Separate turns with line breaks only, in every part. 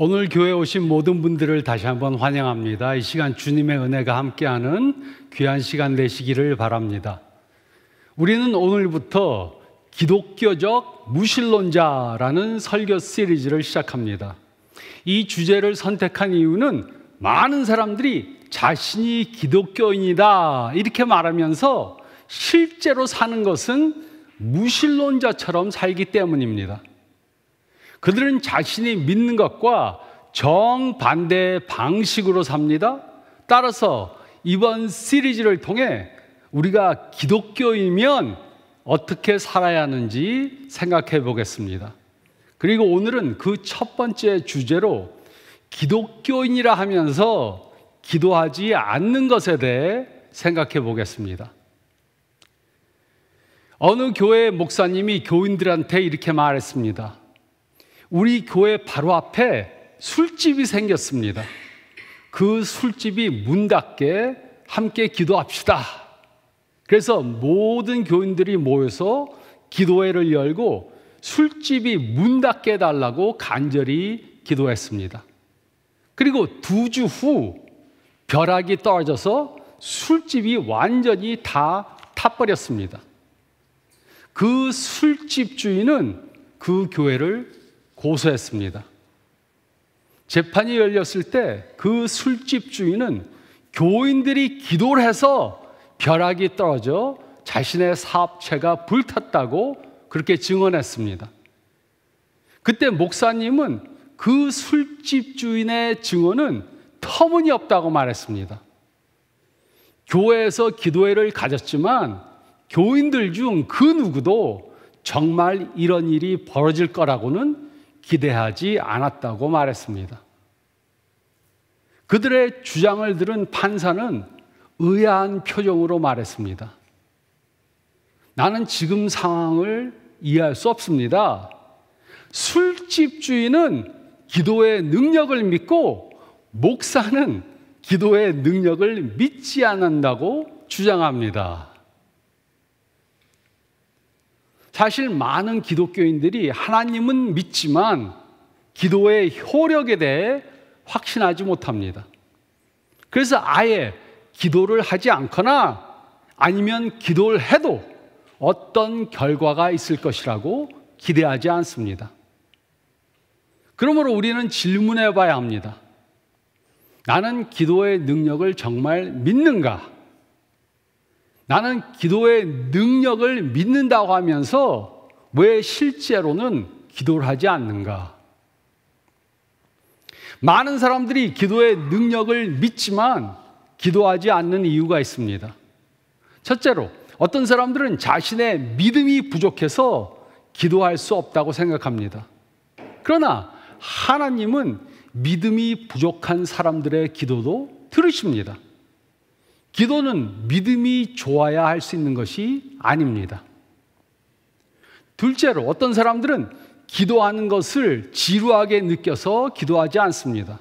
오늘 교회에 오신 모든 분들을 다시 한번 환영합니다. 이 시간 주님의 은혜가 함께하는 귀한 시간 되시기를 바랍니다. 우리는 오늘부터 기독교적 무신론자라는 설교 시리즈를 시작합니다. 이 주제를 선택한 이유는 많은 사람들이 자신이 기독교인이다 이렇게 말하면서 실제로 사는 것은 무신론자처럼 살기 때문입니다. 그들은 자신이 믿는 것과 정반대 방식으로 삽니다. 따라서 이번 시리즈를 통해 우리가 기독교이면 어떻게 살아야 하는지 생각해 보겠습니다. 그리고 오늘은 그 첫 번째 주제로 기독교인이라 하면서 기도하지 않는 것에 대해 생각해 보겠습니다. 어느 교회 목사님이 교인들한테 이렇게 말했습니다. 우리 교회 바로 앞에 술집이 생겼습니다. 그 술집이 문 닫게 함께 기도합시다. 그래서 모든 교인들이 모여서 기도회를 열고 술집이 문 닫게 해달라고 간절히 기도했습니다. 그리고 2주 후 벼락이 떨어져서 술집이 완전히 다 타버렸습니다. 그 술집 주인은 그 교회를 고소했습니다. 재판이 열렸을 때 그 술집 주인은 교인들이 기도를 해서 벼락이 떨어져 자신의 사업체가 불탔다고 그렇게 증언했습니다. 그때 목사님은 그 술집 주인의 증언은 터무니없다고 말했습니다. 교회에서 기도회를 가졌지만 교인들 중 그 누구도 정말 이런 일이 벌어질 거라고는 기대하지 않았다고 말했습니다. 그들의 주장을 들은 판사는 의아한 표정으로 말했습니다. 나는 지금 상황을 이해할 수 없습니다. 술집 주인은 기도의 능력을 믿고 목사는 기도의 능력을 믿지 않는다고 주장합니다. 사실 많은 기독교인들이 하나님은 믿지만 기도의 효력에 대해 확신하지 못합니다. 그래서 아예 기도를 하지 않거나 아니면 기도를 해도 어떤 결과가 있을 것이라고 기대하지 않습니다. 그러므로 우리는 질문해 봐야 합니다. 나는 기도의 능력을 정말 믿는가? 나는 기도의 능력을 믿는다고 하면서 왜 실제로는 기도를 하지 않는가? 많은 사람들이 기도의 능력을 믿지만 기도하지 않는 이유가 있습니다. 첫째로, 어떤 사람들은 자신의 믿음이 부족해서 기도할 수 없다고 생각합니다. 그러나 하나님은 믿음이 부족한 사람들의 기도도 들으십니다. 기도는 믿음이 좋아야 할 수 있는 것이 아닙니다. 둘째로, 어떤 사람들은 기도하는 것을 지루하게 느껴서 기도하지 않습니다.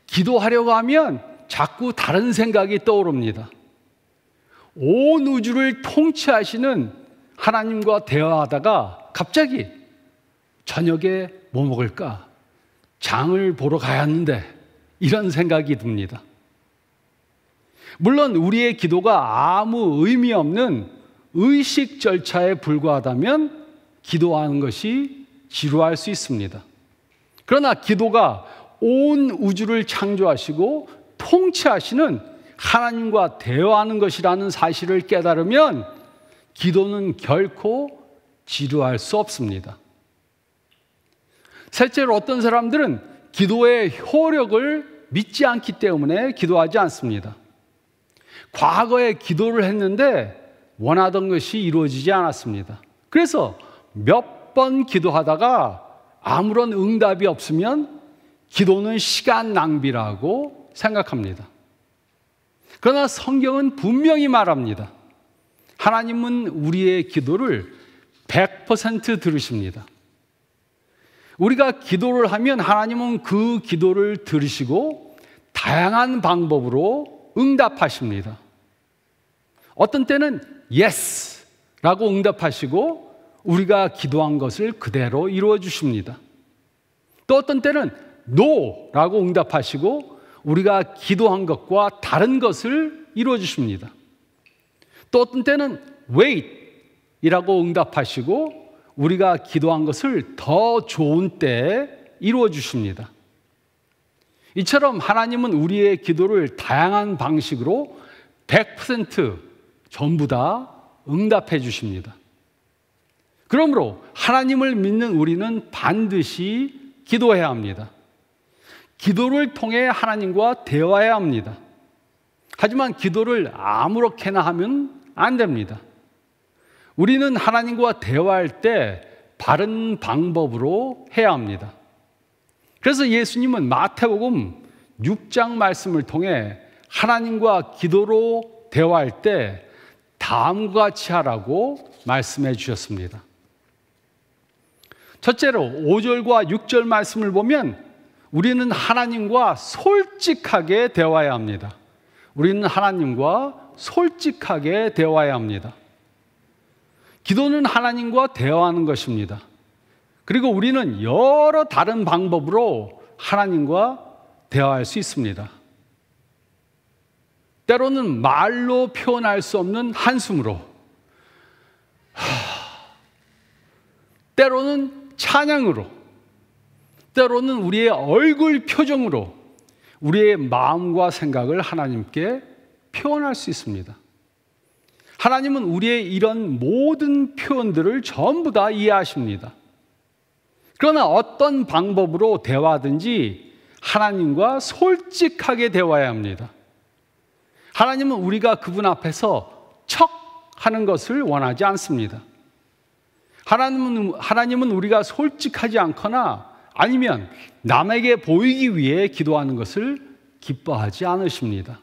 기도하려고 하면 자꾸 다른 생각이 떠오릅니다. 온 우주를 통치하시는 하나님과 대화하다가 갑자기 저녁에 뭐 먹을까? 장을 보러 가야 하는데 이런 생각이 듭니다. 물론 우리의 기도가 아무 의미 없는 의식 절차에 불과하다면 기도하는 것이 지루할 수 있습니다. 그러나 기도가 온 우주를 창조하시고 통치하시는 하나님과 대화하는 것이라는 사실을 깨달으면 기도는 결코 지루할 수 없습니다. 셋째로, 어떤 사람들은 기도의 효력을 믿지 않기 때문에 기도하지 않습니다. 과거에 기도를 했는데 원하던 것이 이루어지지 않았습니다. 그래서 몇 번 기도하다가 아무런 응답이 없으면 기도는 시간 낭비라고 생각합니다. 그러나 성경은 분명히 말합니다. 하나님은 우리의 기도를 100% 들으십니다. 우리가 기도를 하면 하나님은 그 기도를 들으시고 다양한 방법으로 응답하십니다. 어떤 때는 예스라고 응답하시고 우리가 기도한 것을 그대로 이루어 주십니다. 또 어떤 때는 no라고 응답하시고 우리가 기도한 것과 다른 것을 이루어 주십니다. 또 어떤 때는 wait이라고 응답하시고 우리가 기도한 것을 더 좋은 때에 이루어 주십니다. 이처럼 하나님은 우리의 기도를 다양한 방식으로 100% 전부 다 응답해 주십니다. 그러므로 하나님을 믿는 우리는 반드시 기도해야 합니다. 기도를 통해 하나님과 대화해야 합니다. 하지만 기도를 아무렇게나 하면 안 됩니다. 우리는 하나님과 대화할 때 바른 방법으로 해야 합니다. 그래서 예수님은 마태복음 6장 말씀을 통해 하나님과 기도로 대화할 때 다음과 같이 하라고 말씀해 주셨습니다. 첫째로 5절과 6절 말씀을 보면 우리는 하나님과 솔직하게 대화해야 합니다. 우리는 하나님과 솔직하게 대화해야 합니다. 기도는 하나님과 대화하는 것입니다. 그리고 우리는 여러 다른 방법으로 하나님과 대화할 수 있습니다. 때로는 말로 표현할 수 없는 한숨으로, 때로는 찬양으로, 때로는 우리의 얼굴 표정으로 우리의 마음과 생각을 하나님께 표현할 수 있습니다. 하나님은 우리의 이런 모든 표현들을 전부 다 이해하십니다. 그러나 어떤 방법으로 대화하든지 하나님과 솔직하게 대화해야 합니다. 하나님은 우리가 그분 앞에서 척 하는 것을 원하지 않습니다. 하나님은 우리가 솔직하지 않거나 아니면 남에게 보이기 위해 기도하는 것을 기뻐하지 않으십니다.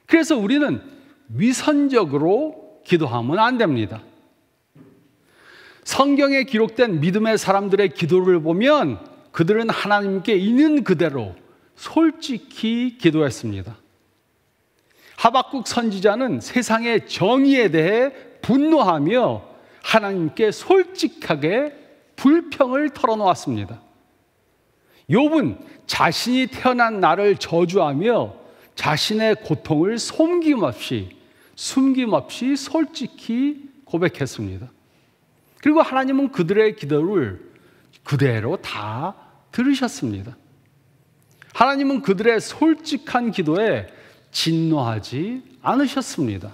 그래서 우리는 위선적으로 기도하면 안 됩니다. 성경에 기록된 믿음의 사람들의 기도를 보면 그들은 하나님께 있는 그대로 솔직히 기도했습니다. 하박국 선지자는 세상의 정의에 대해 분노하며 하나님께 솔직하게 불평을 털어놓았습니다. 욥은 자신이 태어난 날을 저주하며 자신의 고통을 숨김없이 솔직히 고백했습니다. 그리고 하나님은 그들의 기도를 그대로 다 들으셨습니다. 하나님은 그들의 솔직한 기도에 진노하지 않으셨습니다.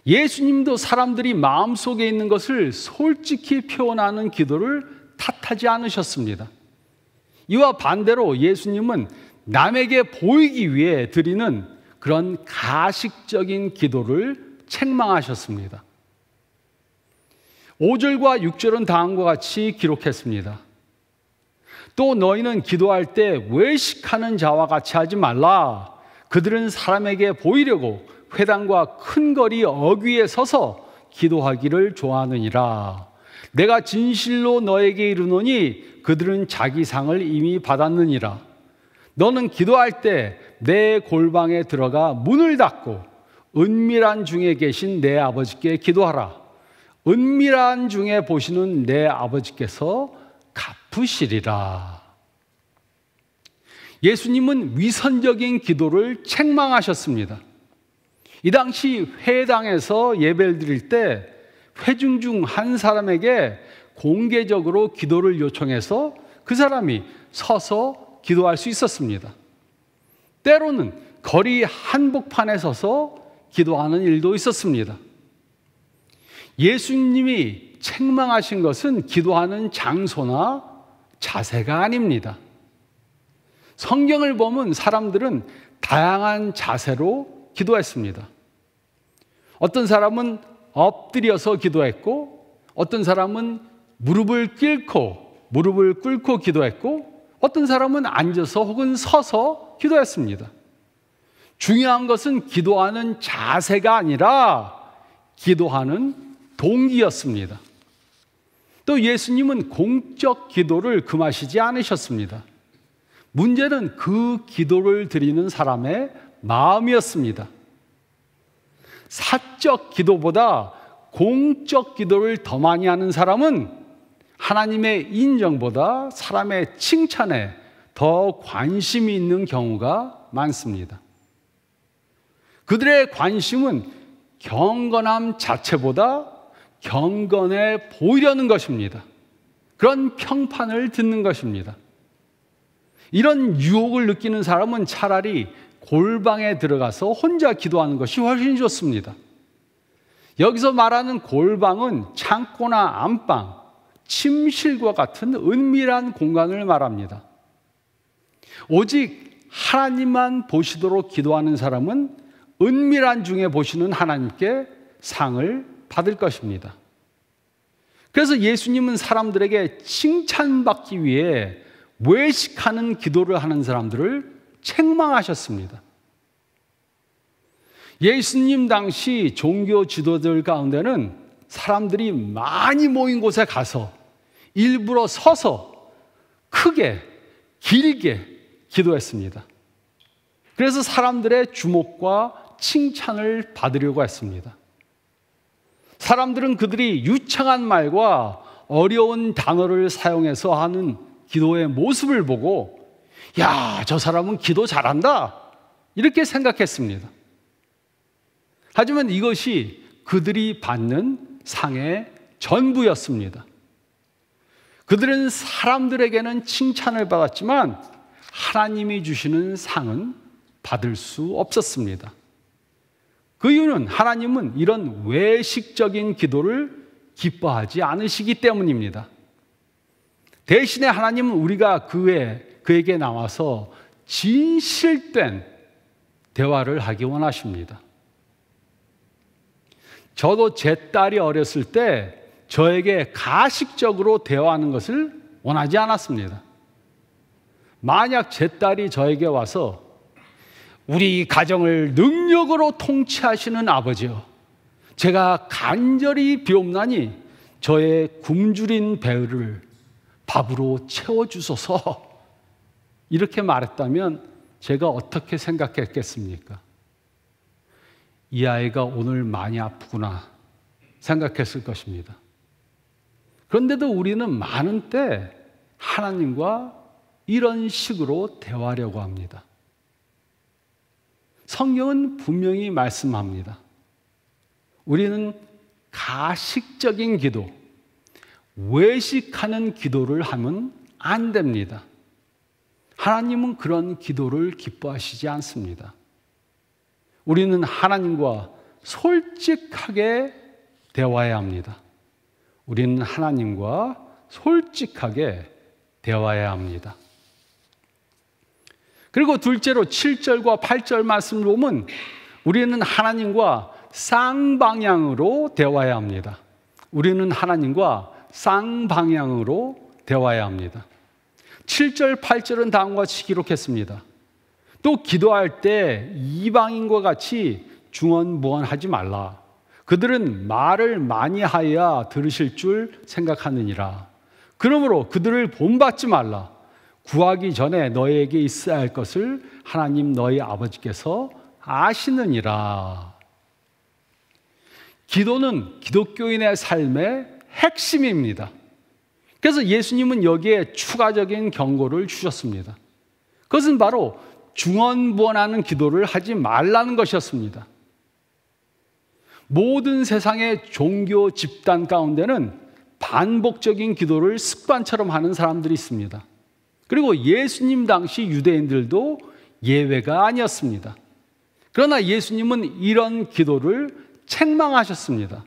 예수님도 사람들이 마음속에 있는 것을 솔직히 표현하는 기도를 탓하지 않으셨습니다. 이와 반대로 예수님은 남에게 보이기 위해 드리는 그런 가식적인 기도를 책망하셨습니다. 5절과 6절은 다음과 같이 기록했습니다. 또 너희는 기도할 때 외식하는 자와 같이 하지 말라. 그들은 사람에게 보이려고 회당과 큰 거리 어귀에 서서 기도하기를 좋아하느니라. 내가 진실로 너에게 이르노니 그들은 자기 상을 이미 받았느니라. 너는 기도할 때 내 골방에 들어가 문을 닫고 은밀한 중에 계신 내 아버지께 기도하라. 은밀한 중에 보시는 내 아버지께서 갚으시리라. 예수님은 위선적인 기도를 책망하셨습니다. 이 당시 회당에서 예배를 드릴 때 회중 중 한 사람에게 공개적으로 기도를 요청해서 그 사람이 서서 기도할 수 있었습니다. 때로는 거리 한복판에 서서 기도하는 일도 있었습니다. 예수님이 책망하신 것은 기도하는 장소나 자세가 아닙니다. 성경을 보면 사람들은 다양한 자세로 기도했습니다. 어떤 사람은 엎드려서 기도했고, 어떤 사람은 무릎을 꿇고 기도했고, 어떤 사람은 앉아서 혹은 서서 기도했습니다. 중요한 것은 기도하는 자세가 아니라 기도하는 동기였습니다. 또 예수님은 공적 기도를 금하시지 않으셨습니다. 문제는 그 기도를 드리는 사람의 마음이었습니다. 사적 기도보다 공적 기도를 더 많이 하는 사람은 하나님의 인정보다 사람의 칭찬에 더 관심이 있는 경우가 많습니다. 그들의 관심은 경건함 자체보다 경건해 보이려는 것입니다. 그런 평판을 듣는 것입니다. 이런 유혹을 느끼는 사람은 차라리 골방에 들어가서 혼자 기도하는 것이 훨씬 좋습니다. 여기서 말하는 골방은 창고나 안방, 침실과 같은 은밀한 공간을 말합니다. 오직 하나님만 보시도록 기도하는 사람은 은밀한 중에 보시는 하나님께 상을 받을 것입니다. 그래서 예수님은 사람들에게 칭찬받기 위해 외식하는 기도를 하는 사람들을 책망하셨습니다. 예수님 당시 종교 지도자들 가운데는 사람들이 많이 모인 곳에 가서 일부러 서서 크게, 길게 기도했습니다. 그래서 사람들의 주목과 칭찬을 받으려고 했습니다. 사람들은 그들이 유창한 말과 어려운 단어를 사용해서 하는 기도의 모습을 보고 야, 저 사람은 기도 잘한다 이렇게 생각했습니다. 하지만 이것이 그들이 받는 상의 전부였습니다. 그들은 사람들에게는 칭찬을 받았지만 하나님이 주시는 상은 받을 수 없었습니다. 그 이유는 하나님은 이런 외식적인 기도를 기뻐하지 않으시기 때문입니다. 대신에 하나님은 우리가 그에게 나와서 진실된 대화를 하기 원하십니다. 저도 제 딸이 어렸을 때 저에게 가식적으로 대화하는 것을 원하지 않았습니다. 만약 제 딸이 저에게 와서 우리 가정을 능력으로 통치하시는 아버지여, 제가 간절히 비옵나니 저의 굶주린 배를 밥으로 채워주소서 이렇게 말했다면 제가 어떻게 생각했겠습니까? 이 아이가 오늘 많이 아프구나 생각했을 것입니다. 그런데도 우리는 많은 때 하나님과 이런 식으로 대화하려고 합니다. 성경은 분명히 말씀합니다. 우리는 가식적인 기도, 외식하는 기도를 하면 안 됩니다. 하나님은 그런 기도를 기뻐하시지 않습니다. 우리는 하나님과 솔직하게 대화해야 합니다. 우리는 하나님과 솔직하게 대화해야 합니다. 그리고 둘째로 7절과 8절 말씀을 보면 우리는 하나님과 쌍방향으로 대화해야 합니다. 우리는 하나님과 쌍방향으로 대화해야 합니다. 7절, 8절은 다음과 같이 기록했습니다. 또 기도할 때 이방인과 같이 중언부언하지 말라. 그들은 말을 많이 하여야 들으실 줄 생각하느니라. 그러므로 그들을 본받지 말라. 구하기 전에 너희에게 있어야 할 것을 하나님 너희 아버지께서 아시느니라. 기도는 기독교인의 삶의 핵심입니다. 그래서 예수님은 여기에 추가적인 경고를 주셨습니다. 그것은 바로 중언부언하는 기도를 하지 말라는 것이었습니다. 모든 세상의 종교 집단 가운데는 반복적인 기도를 습관처럼 하는 사람들이 있습니다. 그리고 예수님 당시 유대인들도 예외가 아니었습니다. 그러나 예수님은 이런 기도를 책망하셨습니다.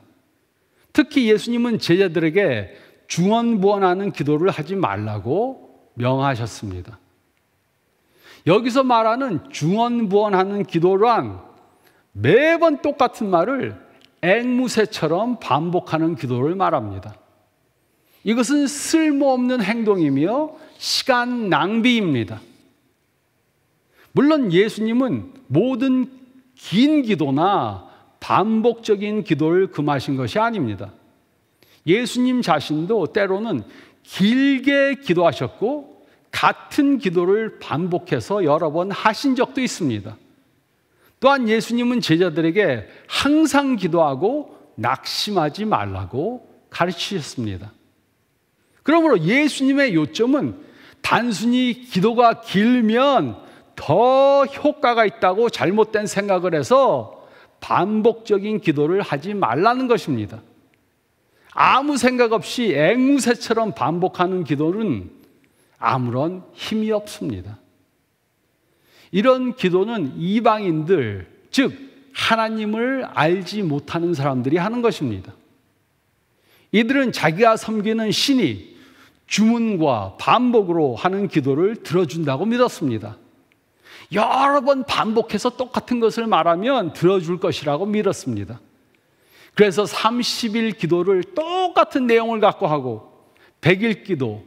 특히 예수님은 제자들에게 중언부언하는 기도를 하지 말라고 명하셨습니다. 여기서 말하는 중언부언하는 기도란 매번 똑같은 말을 앵무새처럼 반복하는 기도를 말합니다. 이것은 쓸모없는 행동이며 시간 낭비입니다. 물론 예수님은 모든 긴 기도나 반복적인 기도를 금하신 것이 아닙니다. 예수님 자신도 때로는 길게 기도하셨고 같은 기도를 반복해서 여러 번 하신 적도 있습니다. 또한 예수님은 제자들에게 항상 기도하고 낙심하지 말라고 가르치셨습니다. 그러므로 예수님의 요점은 단순히 기도가 길면 더 효과가 있다고 잘못된 생각을 해서 반복적인 기도를 하지 말라는 것입니다. 아무 생각 없이 앵무새처럼 반복하는 기도는 아무런 힘이 없습니다. 이런 기도는 이방인들, 즉 하나님을 알지 못하는 사람들이 하는 것입니다. 이들은 자기가 섬기는 신이 주문과 반복으로 하는 기도를 들어준다고 믿었습니다. 여러 번 반복해서 똑같은 것을 말하면 들어줄 것이라고 믿었습니다. 그래서 30일 기도를 똑같은 내용을 갖고 하고 100일 기도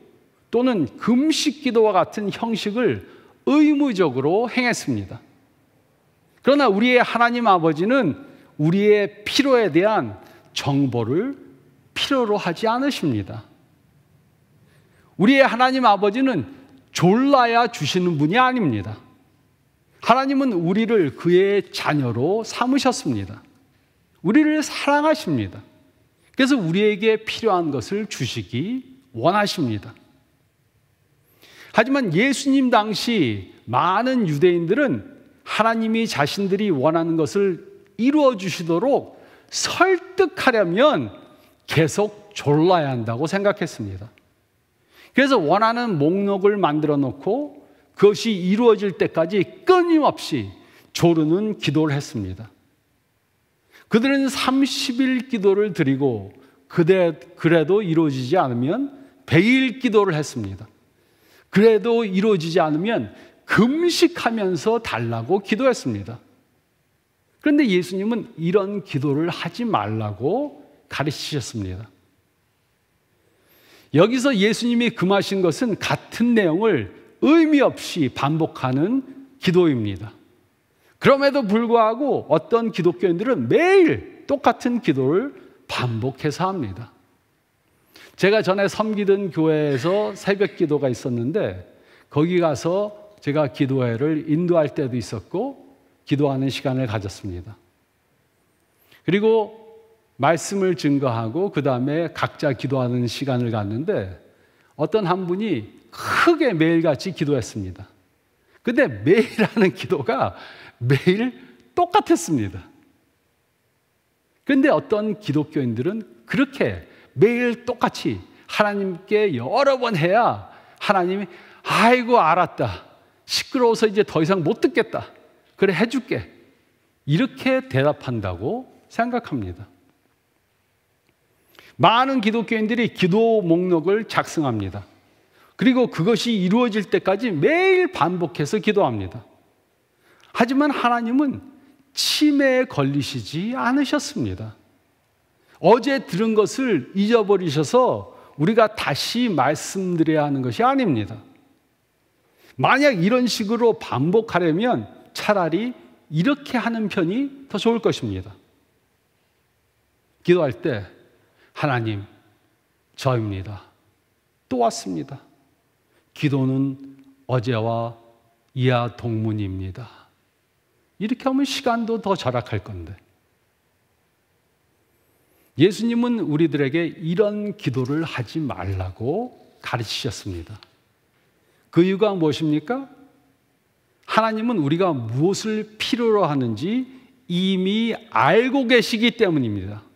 또는 금식 기도와 같은 형식을 의무적으로 행했습니다. 그러나 우리의 하나님 아버지는 우리의 필요에 대한 정보를 필요로 하지 않으십니다. 우리의 하나님 아버지는 졸라야 주시는 분이 아닙니다. 하나님은 우리를 그의 자녀로 삼으셨습니다. 우리를 사랑하십니다. 그래서 우리에게 필요한 것을 주시기 원하십니다. 하지만 예수님 당시 많은 유대인들은 하나님이 자신들이 원하는 것을 이루어 주시도록 설득하려면 계속 졸라야 한다고 생각했습니다. 그래서 원하는 목록을 만들어 놓고 그것이 이루어질 때까지 끊임없이 조르는 기도를 했습니다. 그들은 30일 기도를 드리고 그래도 이루어지지 않으면 100일 기도를 했습니다. 그래도 이루어지지 않으면 금식하면서 달라고 기도했습니다. 그런데 예수님은 이런 기도를 하지 말라고 가르치셨습니다. 여기서 예수님이 금하신 것은 같은 내용을 의미 없이 반복하는 기도입니다. 그럼에도 불구하고 어떤 기독교인들은 매일 똑같은 기도를 반복해서 합니다. 제가 전에 섬기던 교회에서 새벽 기도가 있었는데 거기 가서 제가 기도회를 인도할 때도 있었고 기도하는 시간을 가졌습니다. 그리고 말씀을 증거하고 그 다음에 각자 기도하는 시간을 갖는데 어떤 한 분이 크게 매일같이 기도했습니다. 근데 매일 하는 기도가 매일 똑같았습니다. 그런데 어떤 기독교인들은 그렇게 매일 똑같이 하나님께 여러 번 해야 하나님이 아이고 알았다. 시끄러워서 이제 더 이상 못 듣겠다. 그래 해줄게. 이렇게 대답한다고 생각합니다. 많은 기독교인들이 기도 목록을 작성합니다. 그리고 그것이 이루어질 때까지 매일 반복해서 기도합니다. 하지만 하나님은 치매에 걸리시지 않으셨습니다. 어제 들은 것을 잊어버리셔서 우리가 다시 말씀드려야 하는 것이 아닙니다. 만약 이런 식으로 반복하려면 차라리 이렇게 하는 편이 더 좋을 것입니다. 기도할 때 하나님, 저입니다. 또 왔습니다. 기도는 어제와 이하 동문입니다. 이렇게 하면 시간도 더 절약할 건데. 예수님은 우리들에게 이런 기도를 하지 말라고 가르치셨습니다. 그 이유가 무엇입니까? 하나님은 우리가 무엇을 필요로 하는지 이미 알고 계시기 때문입니다.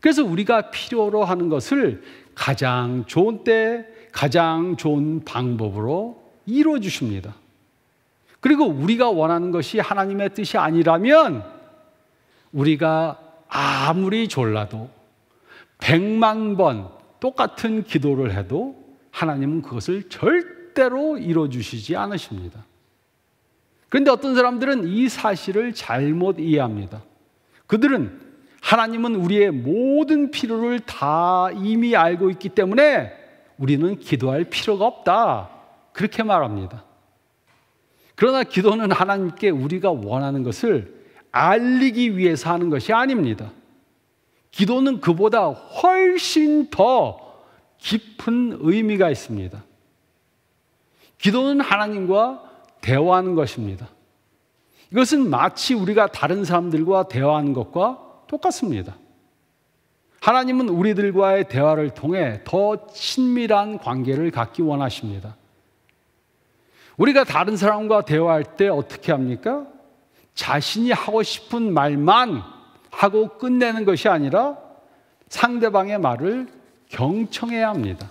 그래서 우리가 필요로 하는 것을 가장 좋은 때, 가장 좋은 방법으로 이루어 주십니다. 그리고 우리가 원하는 것이 하나님의 뜻이 아니라면 우리가 아무리 졸라도 100만 번 똑같은 기도를 해도 하나님은 그것을 절대로 이루어 주시지 않으십니다. 그런데 어떤 사람들은 이 사실을 잘못 이해합니다. 그들은 하나님은 우리의 모든 필요를 다 이미 알고 있기 때문에 우리는 기도할 필요가 없다. 그렇게 말합니다. 그러나 기도는 하나님께 우리가 원하는 것을 알리기 위해서 하는 것이 아닙니다. 기도는 그보다 훨씬 더 깊은 의미가 있습니다. 기도는 하나님과 대화하는 것입니다. 이것은 마치 우리가 다른 사람들과 대화하는 것과 똑같습니다. 하나님은 우리들과의 대화를 통해 더 친밀한 관계를 갖기 원하십니다. 우리가 다른 사람과 대화할 때 어떻게 합니까? 자신이 하고 싶은 말만 하고 끝내는 것이 아니라 상대방의 말을 경청해야 합니다.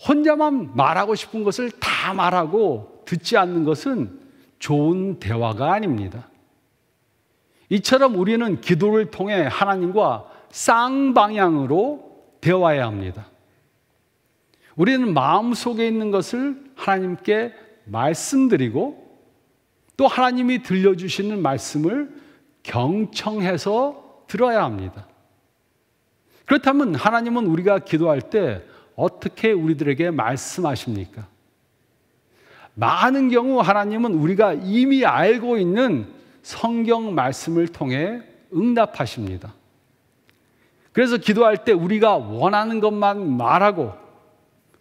혼자만 말하고 싶은 것을 다 말하고 듣지 않는 것은 좋은 대화가 아닙니다. 이처럼 우리는 기도를 통해 하나님과 쌍방향으로 대화해야 합니다. 우리는 마음속에 있는 것을 하나님께 말씀드리고 또 하나님이 들려주시는 말씀을 경청해서 들어야 합니다. 그렇다면 하나님은 우리가 기도할 때 어떻게 우리들에게 말씀하십니까? 많은 경우 하나님은 우리가 이미 알고 있는 성경 말씀을 통해 응답하십니다. 그래서 기도할 때 우리가 원하는 것만 말하고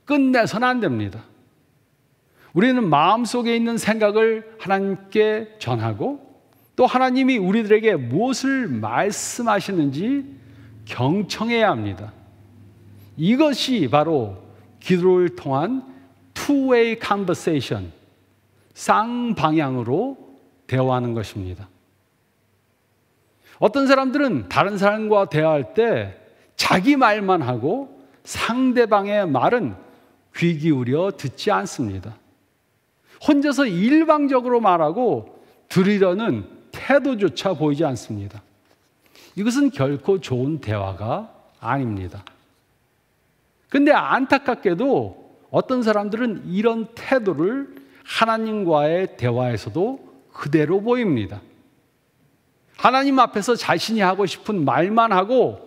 끝내서는 안 됩니다. 우리는 마음속에 있는 생각을 하나님께 전하고 또 하나님이 우리들에게 무엇을 말씀하시는지 경청해야 합니다. 이것이 바로 기도를 통한 two-way conversation, 쌍방향으로 대화하는 것입니다. 어떤 사람들은 다른 사람과 대화할 때 자기 말만 하고 상대방의 말은 귀 기울여 듣지 않습니다. 혼자서 일방적으로 말하고 들으려는 태도조차 보이지 않습니다. 이것은 결코 좋은 대화가 아닙니다. 그런데 안타깝게도 어떤 사람들은 이런 태도를 하나님과의 대화에서도 그대로 보입니다. 하나님 앞에서 자신이 하고 싶은 말만 하고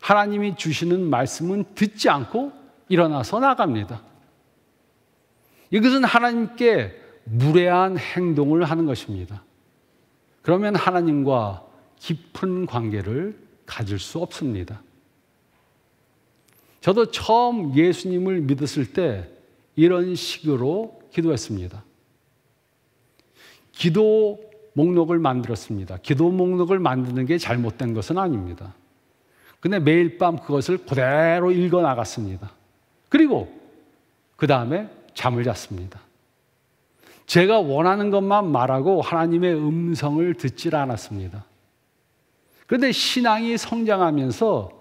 하나님이 주시는 말씀은 듣지 않고 일어나서 나갑니다. 이것은 하나님께 무례한 행동을 하는 것입니다. 그러면 하나님과 깊은 관계를 가질 수 없습니다. 저도 처음 예수님을 믿었을 때 이런 식으로 기도했습니다. 기도 목록을 만들었습니다. 기도 목록을 만드는 게 잘못된 것은 아닙니다. 근데 매일 밤 그것을 그대로 읽어 나갔습니다. 그리고 그 다음에 잠을 잤습니다. 제가 원하는 것만 말하고 하나님의 음성을 듣질 않았습니다. 그런데 신앙이 성장하면서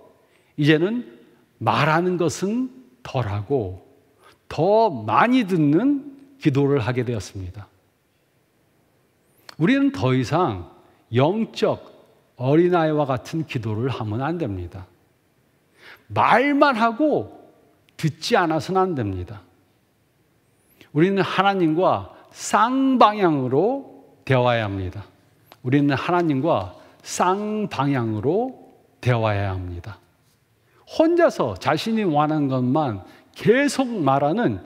이제는 말하는 것은 덜하고 더 많이 듣는 기도를 하게 되었습니다. 우리는 더 이상 영적 어린아이와 같은 기도를 하면 안 됩니다. 말만 하고 듣지 않아서는 안 됩니다. 우리는 하나님과 쌍방향으로 대화해야 합니다. 우리는 하나님과 쌍방향으로 대화해야 합니다. 혼자서 자신이 원하는 것만 계속 말하는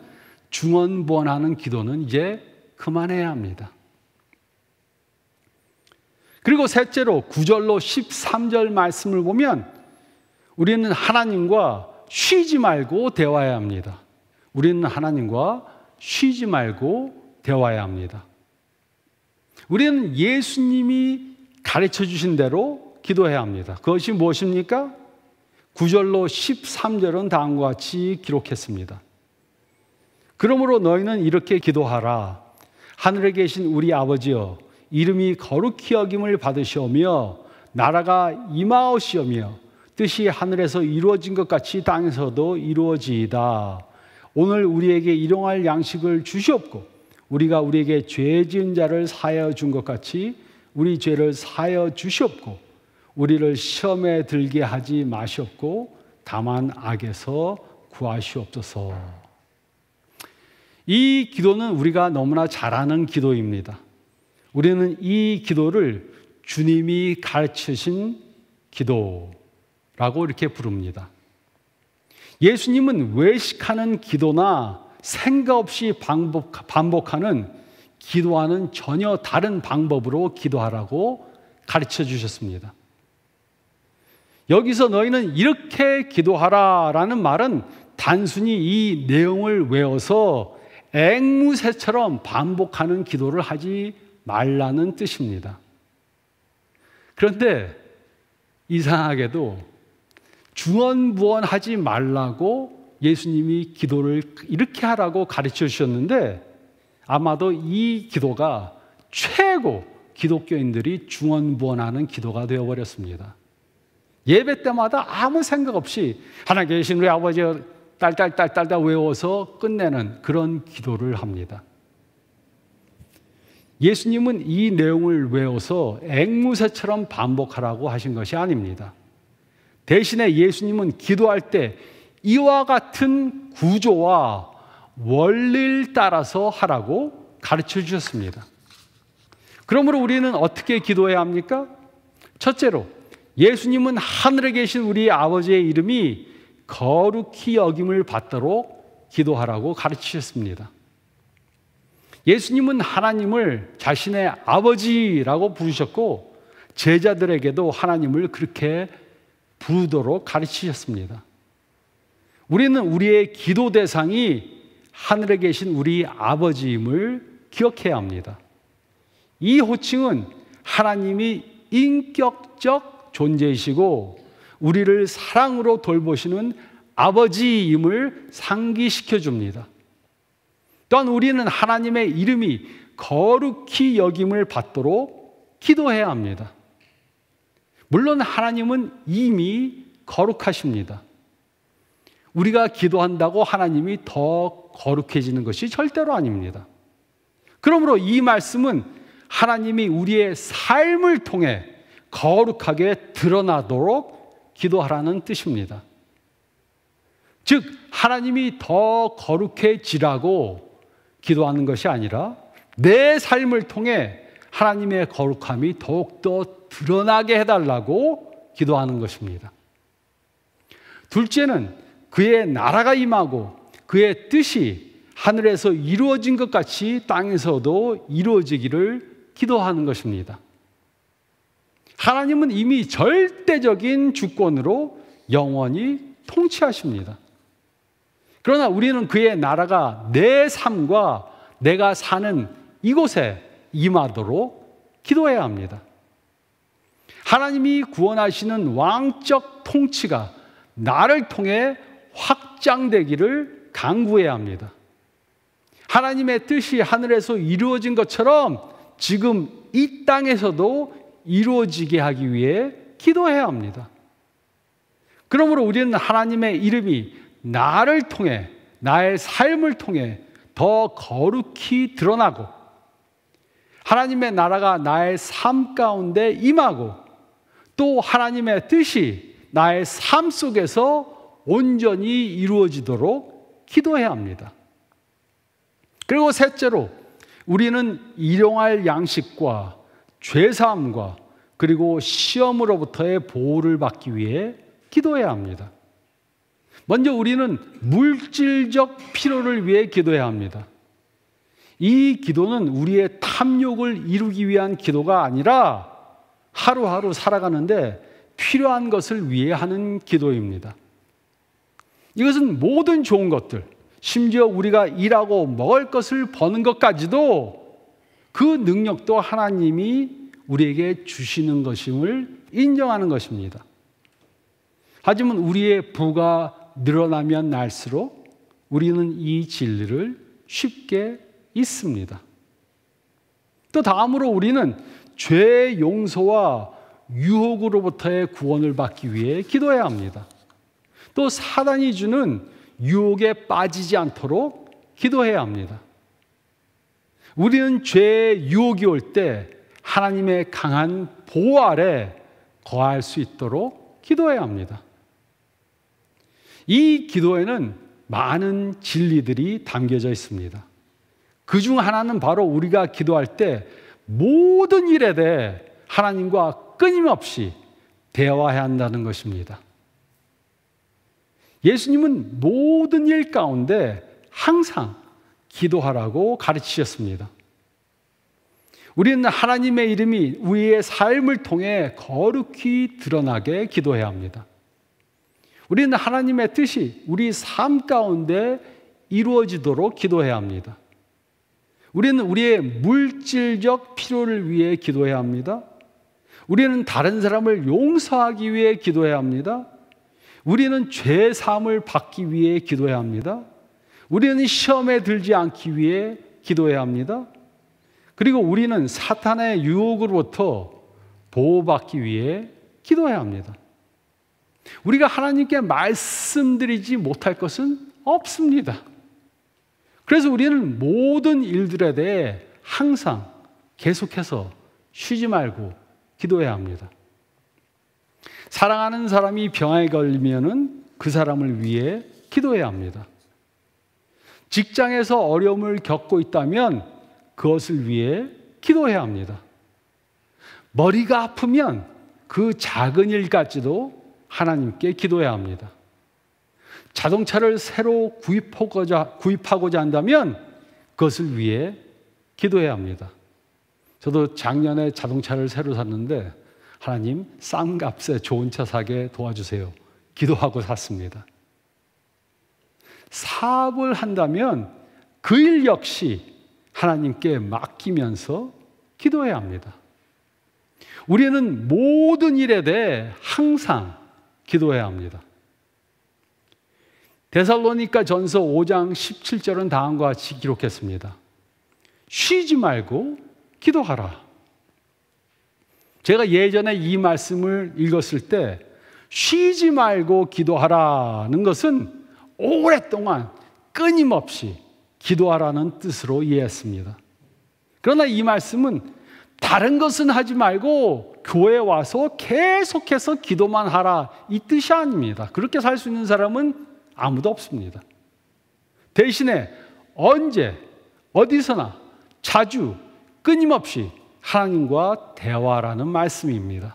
중언부언하는 기도는 이제 그만해야 합니다. 그리고 셋째로 9절로 13절 말씀을 보면 우리는 하나님과 쉬지 말고 대화해야 합니다. 우리는 하나님과 쉬지 말고 대화해야 합니다. 우리는 예수님이 가르쳐 주신 대로 기도해야 합니다. 그것이 무엇입니까? 9절로 13절은 다음과 같이 기록했습니다. 그러므로 너희는 이렇게 기도하라. 하늘에 계신 우리 아버지여, 이름이 거룩히 여김을 받으시오며 나라가 임하옵시오며 뜻이 하늘에서 이루어진 것 같이 땅에서도 이루어지이다. 오늘 우리에게 일용할 양식을 주시옵고 우리가 우리에게 죄 지은 자를 사하여 준 것 같이 우리 죄를 사하여 주시옵고 우리를 시험에 들게 하지 마시옵고 다만 악에서 구하시옵소서. 이 기도는 우리가 너무나 잘 아는 기도입니다. 우리는 이 기도를 주님이 가르치신 기도라고 이렇게 부릅니다. 예수님은 외식하는 기도나 생각 없이 반복하는 기도와는 전혀 다른 방법으로 기도하라고 가르쳐 주셨습니다. 여기서 너희는 이렇게 기도하라라는 말은 단순히 이 내용을 외워서 앵무새처럼 반복하는 기도를 하지 말라는 뜻입니다. 그런데 이상하게도 중언부언하지 말라고 예수님이 기도를 이렇게 하라고 가르쳐 주셨는데, 아마도 이 기도가 최고 기독교인들이 중언부언하는 기도가 되어버렸습니다. 예배 때마다 아무 생각 없이 하나님 계신 우리 아버지 딸딸딸딸 외워서 끝내는 그런 기도를 합니다. 예수님은 이 내용을 외워서 앵무새처럼 반복하라고 하신 것이 아닙니다. 대신에 예수님은 기도할 때 이와 같은 구조와 원리를 따라서 하라고 가르쳐 주셨습니다. 그러므로 우리는 어떻게 기도해야 합니까? 첫째로, 예수님은 하늘에 계신 우리 아버지의 이름이 거룩히 여김을 받도록 기도하라고 가르치셨습니다. 예수님은 하나님을 자신의 아버지라고 부르셨고, 제자들에게도 하나님을 그렇게 부르도록 가르치셨습니다. 우리는 우리의 기도 대상이 하늘에 계신 우리 아버지임을 기억해야 합니다. 이 호칭은 하나님이 인격적 존재이시고 우리를 사랑으로 돌보시는 아버지임을 상기시켜 줍니다. 또한 우리는 하나님의 이름이 거룩히 여김을 받도록 기도해야 합니다. 물론 하나님은 이미 거룩하십니다. 우리가 기도한다고 하나님이 더 거룩해지는 것이 절대로 아닙니다. 그러므로 이 말씀은 하나님이 우리의 삶을 통해 거룩하게 드러나도록 기도하라는 뜻입니다. 즉, 하나님이 더 거룩해지라고 기도하는 것이 아니라 내 삶을 통해 하나님의 거룩함이 더욱더 드러나게 해달라고 기도하는 것입니다. 둘째는 그의 나라가 임하고 그의 뜻이 하늘에서 이루어진 것 같이 땅에서도 이루어지기를 기도하는 것입니다. 하나님은 이미 절대적인 주권으로 영원히 통치하십니다. 그러나 우리는 그의 나라가 내 삶과 내가 사는 이곳에 임하도록 기도해야 합니다. 하나님이 구원하시는 왕적 통치가 나를 통해 확장되기를 간구해야 합니다. 하나님의 뜻이 하늘에서 이루어진 것처럼 지금 이 땅에서도 이루어지게 하기 위해 기도해야 합니다. 그러므로 우리는 하나님의 이름이 나를 통해, 나의 삶을 통해 더 거룩히 드러나고 하나님의 나라가 나의 삶 가운데 임하고 또 하나님의 뜻이 나의 삶 속에서 온전히 이루어지도록 기도해야 합니다. 그리고 셋째로, 우리는 일용할 양식과 죄사함과 그리고 시험으로부터의 보호를 받기 위해 기도해야 합니다. 먼저 우리는 물질적 필요를 위해 기도해야 합니다. 이 기도는 우리의 탐욕을 이루기 위한 기도가 아니라 하루하루 살아가는데 필요한 것을 위해 하는 기도입니다. 이것은 모든 좋은 것들, 심지어 우리가 일하고 먹을 것을 버는 것까지도 그 능력도 하나님이 우리에게 주시는 것임을 인정하는 것입니다. 하지만 우리의 부가 늘어나면 날수록 우리는 이 진리를 쉽게 잊습니다. 또 다음으로 우리는 죄의 용서와 유혹으로부터의 구원을 받기 위해 기도해야 합니다. 또 사단이 주는 유혹에 빠지지 않도록 기도해야 합니다. 우리는 죄의 유혹이 올 때 하나님의 강한 보호 아래 거할 수 있도록 기도해야 합니다. 이 기도에는 많은 진리들이 담겨져 있습니다. 그중 하나는 바로 우리가 기도할 때 모든 일에 대해 하나님과 끊임없이 대화해야 한다는 것입니다. 예수님은 모든 일 가운데 항상 기도하라고 가르치셨습니다. 우리는 하나님의 이름이 우리의 삶을 통해 거룩히 드러나게 기도해야 합니다. 우리는 하나님의 뜻이 우리 삶 가운데 이루어지도록 기도해야 합니다. 우리는 우리의 물질적 필요를 위해 기도해야 합니다. 우리는 다른 사람을 용서하기 위해 기도해야 합니다. 우리는 죄 사함을 받기 위해 기도해야 합니다. 우리는 시험에 들지 않기 위해 기도해야 합니다. 그리고 우리는 사탄의 유혹으로부터 보호받기 위해 기도해야 합니다. 우리가 하나님께 말씀드리지 못할 것은 없습니다. 그래서 우리는 모든 일들에 대해 항상 계속해서 쉬지 말고 기도해야 합니다. 사랑하는 사람이 병에 걸리면은 그 사람을 위해 기도해야 합니다. 직장에서 어려움을 겪고 있다면 그것을 위해 기도해야 합니다. 머리가 아프면 그 작은 일까지도 하나님께 기도해야 합니다. 자동차를 새로 구입하고자 한다면 그것을 위해 기도해야 합니다. 저도 작년에 자동차를 새로 샀는데 하나님 싼 값에 좋은 차 사게 도와주세요. 기도하고 샀습니다. 사업을 한다면 그 일 역시 하나님께 맡기면서 기도해야 합니다. 우리는 모든 일에 대해 항상 기도해야 합니다. 데살로니가 전서 5장 17절은 다음과 같이 기록했습니다. 쉬지 말고 기도하라. 제가 예전에 이 말씀을 읽었을 때 쉬지 말고 기도하라는 것은 오랫동안 끊임없이 기도하라는 뜻으로 이해했습니다. 그러나 이 말씀은 다른 것은 하지 말고 교회에 와서 계속해서 기도만 하라 이 뜻이 아닙니다. 그렇게 살 수 있는 사람은 아무도 없습니다. 대신에 언제 어디서나 자주 끊임없이 하나님과 대화라는 말씀입니다.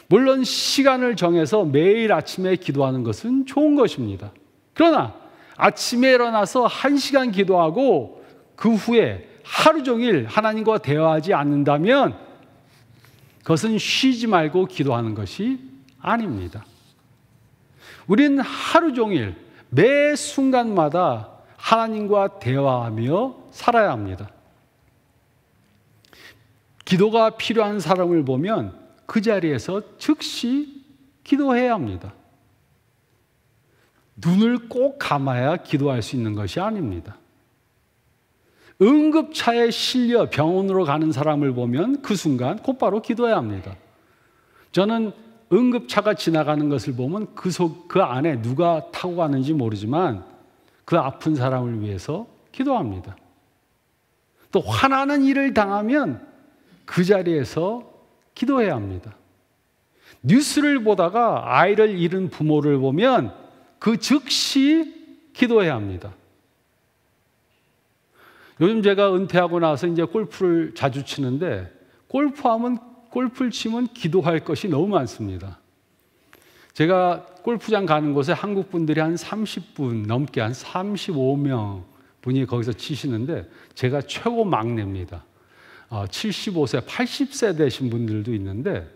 물론 시간을 정해서 매일 아침에 기도하는 것은 좋은 것입니다. 그러나 아침에 일어나서 1시간 기도하고 그 후에 하루 종일 하나님과 대화하지 않는다면 그것은 쉬지 말고 기도하는 것이 아닙니다. 우리는 하루 종일 매 순간마다 하나님과 대화하며 살아야 합니다. 기도가 필요한 사람을 보면 그 자리에서 즉시 기도해야 합니다. 눈을 꼭 감아야 기도할 수 있는 것이 아닙니다. 응급차에 실려 병원으로 가는 사람을 보면 그 순간 곧바로 기도해야 합니다. 저는 응급차가 지나가는 것을 보면 그 안에 누가 타고 가는지 모르지만 그 아픈 사람을 위해서 기도합니다. 또 화나는 일을 당하면 그 자리에서 기도해야 합니다. 뉴스를 보다가 아이를 잃은 부모를 보면 그 즉시 기도해야 합니다. 요즘 제가 은퇴하고 나서 이제 골프를 자주 치는데 골프를 치면 기도할 것이 너무 많습니다. 제가 골프장 가는 곳에 한국 분들이 한 30분 넘게 한 35명 분이 거기서 치시는데 제가 최고 막내입니다. 75세, 80세 되신 분들도 있는데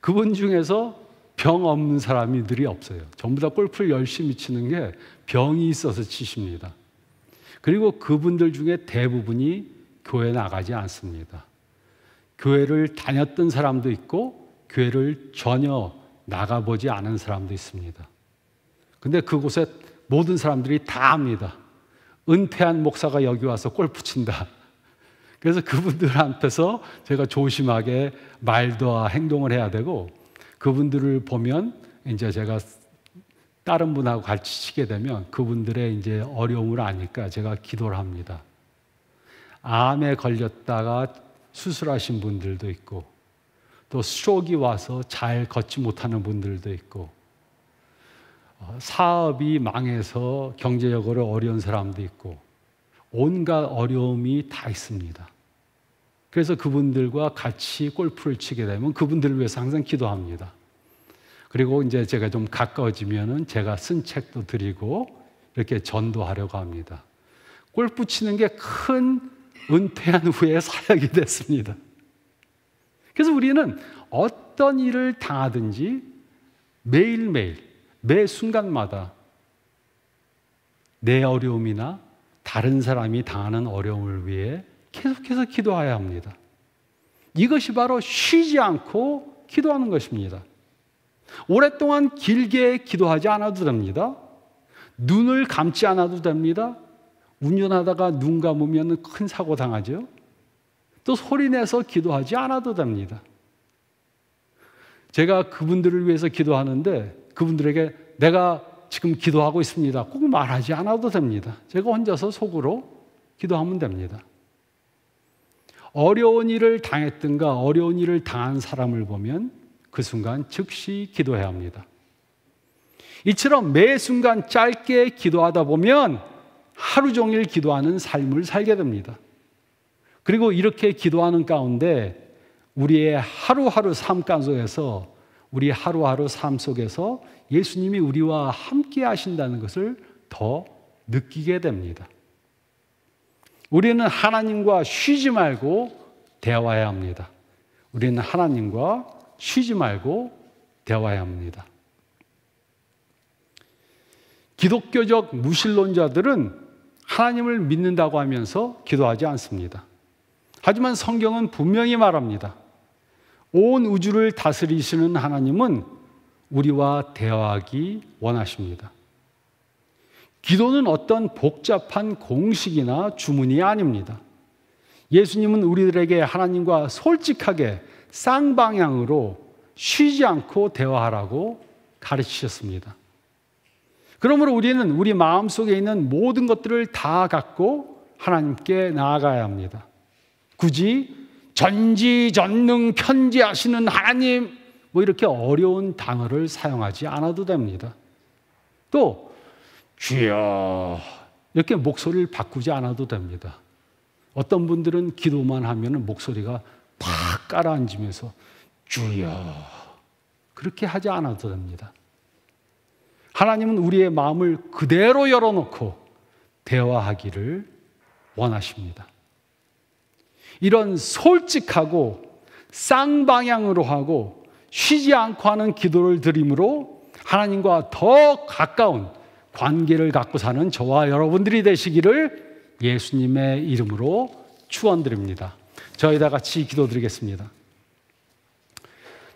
그분 중에서 병 없는 사람들이 없어요. 전부 다 골프를 열심히 치는 게 병이 있어서 치십니다. 그리고 그분들 중에 대부분이 교회 나가지 않습니다. 교회를 다녔던 사람도 있고 교회를 전혀 나가보지 않은 사람도 있습니다. 근데 그곳에 모든 사람들이 다 압니다. 은퇴한 목사가 여기 와서 골프 친다. 그래서 그분들한테서 제가 조심하게 말도와 행동을 해야 되고 그분들을 보면 이제 제가 다른 분하고 같이 치게 되면 그분들의 이제 어려움을 아니까 제가 기도를 합니다. 암에 걸렸다가 수술하신 분들도 있고 또 스트로크가 와서 잘 걷지 못하는 분들도 있고 사업이 망해서 경제적으로 어려운 사람도 있고 온갖 어려움이 다 있습니다. 그래서 그분들과 같이 골프를 치게 되면 그분들을 위해서 항상 기도합니다. 그리고 이제 제가 좀 가까워지면은 제가 쓴 책도 드리고 이렇게 전도하려고 합니다. 골프 치는 게 큰 은퇴한 후에 사역이 됐습니다. 그래서 우리는 어떤 일을 당하든지 매일매일 매 순간마다 내 어려움이나 다른 사람이 당하는 어려움을 위해 계속해서 기도해야 합니다. 이것이 바로 쉬지 않고 기도하는 것입니다. 오랫동안 길게 기도하지 않아도 됩니다. 눈을 감지 않아도 됩니다. 운전하다가 눈 감으면 큰 사고 당하죠. 또 소리내서 기도하지 않아도 됩니다. 제가 그분들을 위해서 기도하는데 그분들에게 내가 지금 기도하고 있습니다. 꼭 말하지 않아도 됩니다. 제가 혼자서 속으로 기도하면 됩니다. 어려운 일을 당했든가 어려운 일을 당한 사람을 보면 그 순간 즉시 기도해야 합니다. 이처럼 매 순간 짧게 기도하다 보면 하루 종일 기도하는 삶을 살게 됩니다. 그리고 이렇게 기도하는 가운데 우리의 하루하루 삶 가운데서 우리 하루하루 삶 속에서 예수님이 우리와 함께 하신다는 것을 더 느끼게 됩니다. 우리는 하나님과 쉬지 말고 대화해야 합니다. 우리는 하나님과 쉬지 말고 대화해야 합니다. 기독교적 무신론자들은 하나님을 믿는다고 하면서 기도하지 않습니다. 하지만 성경은 분명히 말합니다. 온 우주를 다스리시는 하나님은 우리와 대화하기 원하십니다. 기도는 어떤 복잡한 공식이나 주문이 아닙니다. 예수님은 우리들에게 하나님과 솔직하게 쌍방향으로 쉬지 않고 대화하라고 가르치셨습니다. 그러므로 우리는 우리 마음속에 있는 모든 것들을 다 갖고 하나님께 나아가야 합니다. 굳이 전지전능 편지하시는 하나님 뭐 이렇게 어려운 단어를 사용하지 않아도 됩니다. 또 주여 이렇게 목소리를 바꾸지 않아도 됩니다. 어떤 분들은 기도만 하면 목소리가 팍 깔아앉으면서 주여 그렇게 하지 않아도 됩니다. 하나님은 우리의 마음을 그대로 열어놓고 대화하기를 원하십니다. 이런 솔직하고 쌍방향으로 하고 쉬지 않고 하는 기도를 드림으로 하나님과 더 가까운 관계를 갖고 사는 저와 여러분들이 되시기를 예수님의 이름으로 축원드립니다. 저희 다 같이 기도드리겠습니다.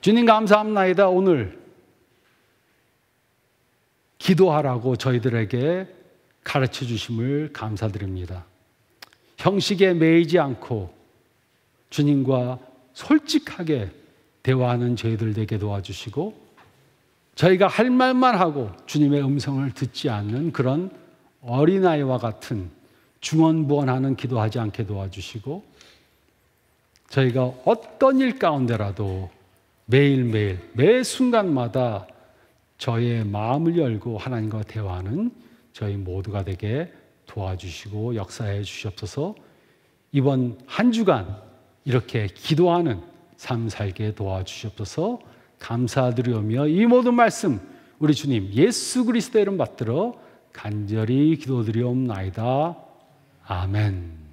주님 감사합니다. 오늘 기도하라고 저희들에게 가르쳐 주심을 감사드립니다. 형식에 매이지 않고 주님과 솔직하게 대화하는 저희들 되게 도와주시고 저희가 할 말만 하고 주님의 음성을 듣지 않는 그런 어린아이와 같은 중언부언하는 기도하지 않게 도와주시고 저희가 어떤 일 가운데라도 매일매일 매 순간마다 저의 마음을 열고 하나님과 대화하는 저희 모두가 되게 도와주시고 역사해 주시옵소서. 이번 한 주간 이렇게 기도하는 삶 살게 도와주시옵소서. 감사드리오며 이 모든 말씀 우리 주님 예수 그리스도의 이름 받들어 간절히 기도드리옵나이다. 아멘.